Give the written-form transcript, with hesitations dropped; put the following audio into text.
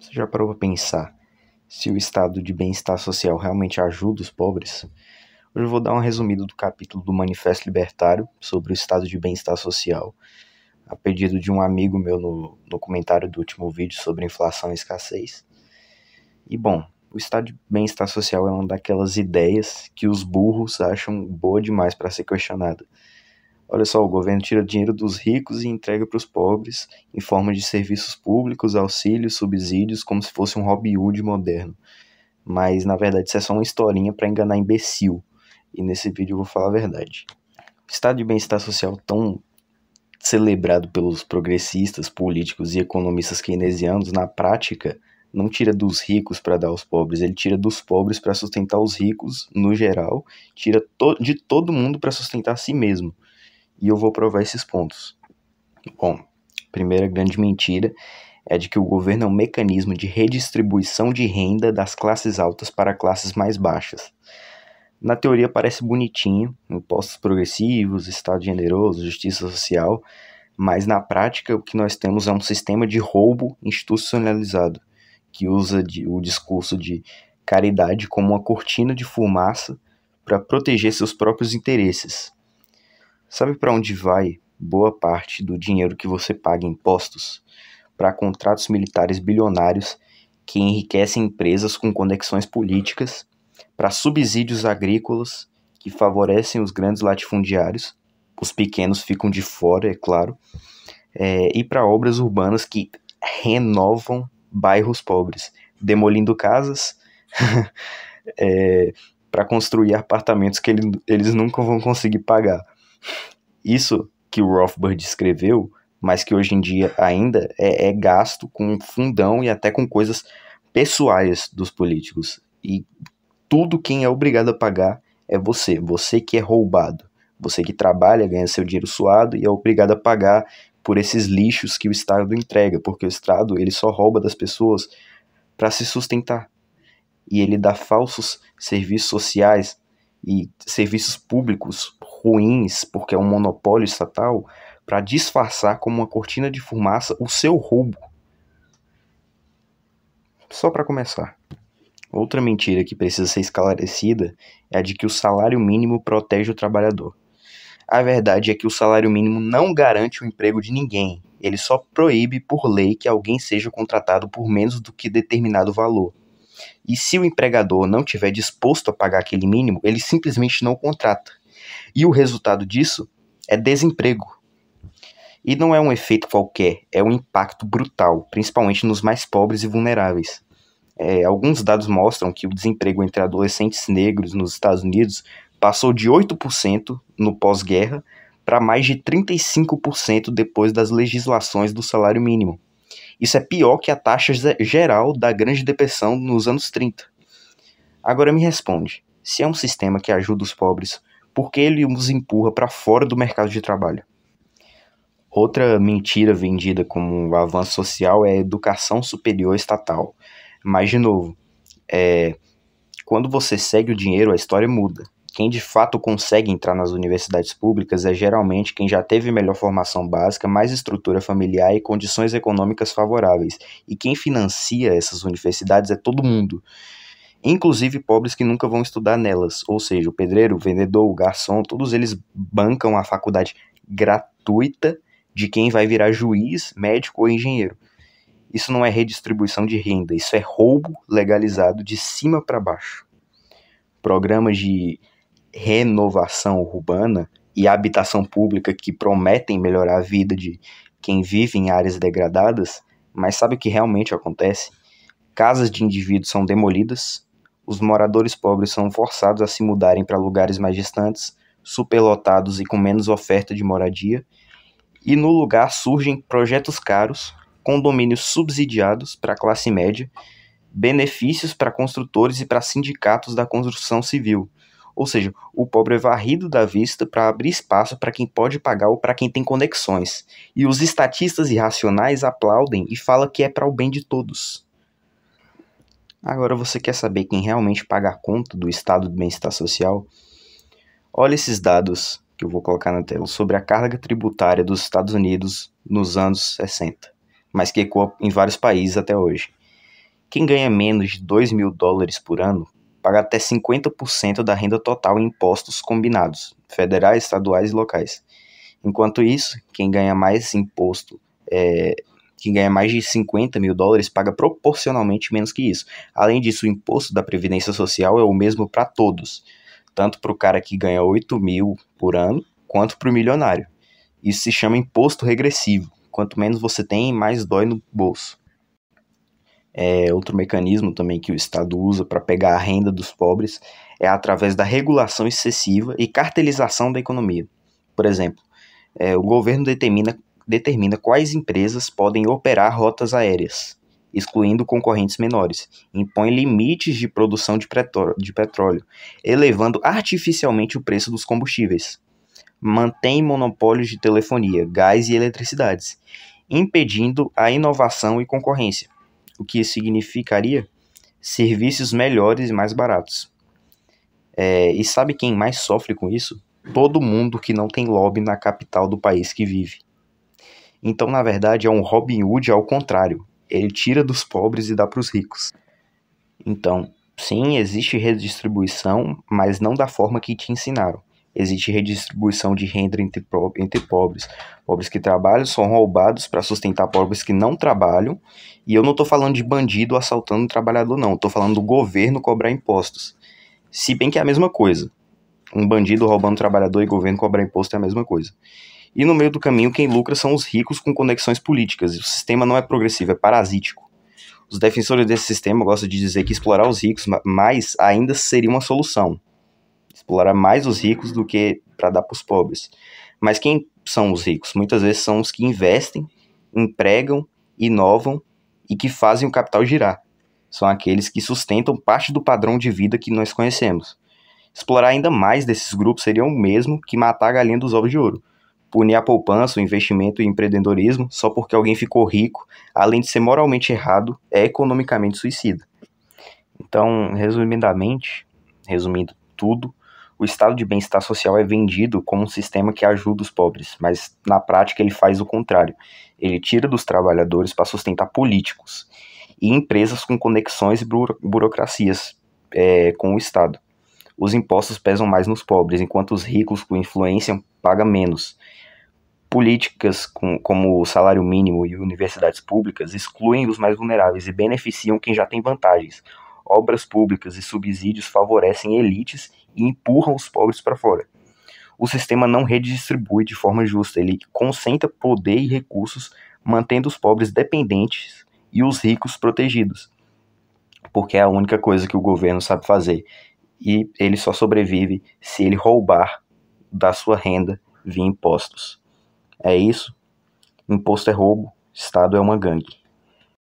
Você já parou para pensar se o estado de bem-estar social realmente ajuda os pobres? Hoje eu vou dar uma resumida do capítulo do Manifesto Libertário sobre o estado de bem-estar social, a pedido de um amigo meu no comentário do último vídeo sobre inflação e escassez. E bom, o estado de bem-estar social é uma daquelas ideias que os burros acham boa demais para ser questionada. Olha só, o governo tira dinheiro dos ricos e entrega para os pobres em forma de serviços públicos, auxílios, subsídios, como se fosse um Robin Hood moderno. Mas, na verdade, isso é só uma historinha para enganar imbecil. E nesse vídeo eu vou falar a verdade. O estado de bem-estar social tão celebrado pelos progressistas, políticos e economistas keynesianos, na prática, não tira dos ricos para dar aos pobres, ele tira dos pobres para sustentar os ricos, no geral, tira de todo mundo para sustentar a si mesmo. E eu vou provar esses pontos. Bom, primeira grande mentira é de que o governo é um mecanismo de redistribuição de renda das classes altas para classes mais baixas. Na teoria parece bonitinho, impostos progressivos, Estado generoso, justiça social, mas na prática o que nós temos é um sistema de roubo institucionalizado, que usa o discurso de caridade como uma cortina de fumaça para proteger seus próprios interesses. Sabe para onde vai boa parte do dinheiro que você paga em impostos? Para contratos militares bilionários que enriquecem empresas com conexões políticas, para subsídios agrícolas que favorecem os grandes latifundiários, os pequenos ficam de fora, é claro, e para obras urbanas que renovam bairros pobres, demolindo casas para construir apartamentos que eles nunca vão conseguir pagar. Isso que o Rothbard escreveu, mas que hoje em dia ainda é gasto com fundão e até com coisas pessoais dos políticos. E tudo quem é obrigado a pagar é você que é roubado. Você que trabalha, ganha seu dinheiro suado e é obrigado a pagar por esses lixos que o Estado entrega, porque o Estado ele só rouba das pessoas para se sustentar. E ele dá falsos serviços sociais e serviços públicos ruins, porque é um monopólio estatal, para disfarçar como uma cortina de fumaça o seu roubo. Só para começar. Outra mentira que precisa ser esclarecida é a de que o salário mínimo protege o trabalhador. A verdade é que o salário mínimo não garante o emprego de ninguém. Ele só proíbe por lei que alguém seja contratado por menos do que determinado valor. E se o empregador não estiver disposto a pagar aquele mínimo, ele simplesmente não contrata. E o resultado disso é desemprego. E não é um efeito qualquer, é um impacto brutal, principalmente nos mais pobres e vulneráveis. Alguns dados mostram que o desemprego entre adolescentes negros nos Estados Unidos passou de 8% no pós-guerra para mais de 35% depois das legislações do salário mínimo. Isso é pior que a taxa geral da Grande Depressão nos anos 30. Agora me responde, se é um sistema que ajuda os pobres, por que ele os empurra para fora do mercado de trabalho? Outra mentira vendida como um avanço social é a educação superior estatal. Mas, de novo, quando você segue o dinheiro, a história muda. Quem de fato consegue entrar nas universidades públicas é geralmente quem já teve melhor formação básica, mais estrutura familiar e condições econômicas favoráveis. E quem financia essas universidades é todo mundo, inclusive pobres que nunca vão estudar nelas. Ou seja, o pedreiro, o vendedor, o garçom, todos eles bancam a faculdade gratuita de quem vai virar juiz, médico ou engenheiro. Isso não é redistribuição de renda, isso é roubo legalizado de cima para baixo. Programas de renovação urbana e habitação pública que prometem melhorar a vida de quem vive em áreas degradadas, mas sabe o que realmente acontece? Casas de indivíduos são demolidas, os moradores pobres são forçados a se mudarem para lugares mais distantes, superlotados e com menos oferta de moradia, e no lugar surgem projetos caros, condomínios subsidiados para a classe média, benefícios para construtores e para sindicatos da construção civil. Ou seja, o pobre é varrido da vista para abrir espaço para quem pode pagar ou para quem tem conexões. E os estatistas irracionais aplaudem e falam que é para o bem de todos. Agora você quer saber quem realmente paga a conta do estado de bem-estar social? Olha esses dados que eu vou colocar na tela sobre a carga tributária dos Estados Unidos nos anos 60, mas que ecoa em vários países até hoje. Quem ganha menos de US$ 2.000 por ano paga até 50% da renda total em impostos combinados, federais, estaduais e locais. Enquanto isso, quem ganha mais de US$ 50.000 paga proporcionalmente menos que isso. Além disso, o imposto da Previdência Social é o mesmo para todos, tanto para o cara que ganha 8.000 por ano, quanto para o milionário. Isso se chama imposto regressivo. Quanto menos você tem, mais dói no bolso. Outro mecanismo também que o Estado usa para pegar a renda dos pobres é através da regulação excessiva e cartelização da economia. Por exemplo, o governo determina quais empresas podem operar rotas aéreas, excluindo concorrentes menores, impõe limites de produção de petróleo, elevando artificialmente o preço dos combustíveis, mantém monopólios de telefonia, gás e eletricidades, impedindo a inovação e concorrência, o que significaria serviços melhores e mais baratos. E sabe quem mais sofre com isso? Todo mundo que não tem lobby na capital do país que vive. Então, na verdade, é um Robin Hood ao contrário. Ele tira dos pobres e dá para os ricos. Então, sim, existe redistribuição, mas não da forma que te ensinaram. Existe redistribuição de renda entre pobres. Pobres que trabalham são roubados para sustentar pobres que não trabalham. E eu não estou falando de bandido assaltando o trabalhador, não. Estou falando do governo cobrar impostos. Se bem que é a mesma coisa. Um bandido roubando trabalhador e governo cobrar imposto é a mesma coisa. E no meio do caminho, quem lucra são os ricos com conexões políticas. E o sistema não é progressivo, é parasítico. Os defensores desse sistema gostam de dizer que explorar os ricos mais ainda seria uma solução. Explorar mais os ricos do que para dar para os pobres. Mas quem são os ricos? Muitas vezes são os que investem, empregam, inovam e que fazem o capital girar. São aqueles que sustentam parte do padrão de vida que nós conhecemos. Explorar ainda mais desses grupos seria o mesmo que matar a galinha dos ovos de ouro. Punir a poupança, o investimento e o empreendedorismo só porque alguém ficou rico, além de ser moralmente errado, é economicamente suicida. Então, resumindo tudo, o estado de bem-estar social é vendido como um sistema que ajuda os pobres, mas na prática ele faz o contrário. Ele tira dos trabalhadores para sustentar políticos e empresas com conexões e burocracias com o Estado. Os impostos pesam mais nos pobres, enquanto os ricos com influência pagam menos. Políticas como o salário mínimo e universidades públicas excluem os mais vulneráveis e beneficiam quem já tem vantagens. Obras públicas e subsídios favorecem elites e empurram os pobres para fora. O sistema não redistribui de forma justa, ele concentra poder e recursos, mantendo os pobres dependentes e os ricos protegidos, porque é a única coisa que o governo sabe fazer. E ele só sobrevive se ele roubar da sua renda via impostos. É isso. Imposto é roubo, Estado é uma gangue.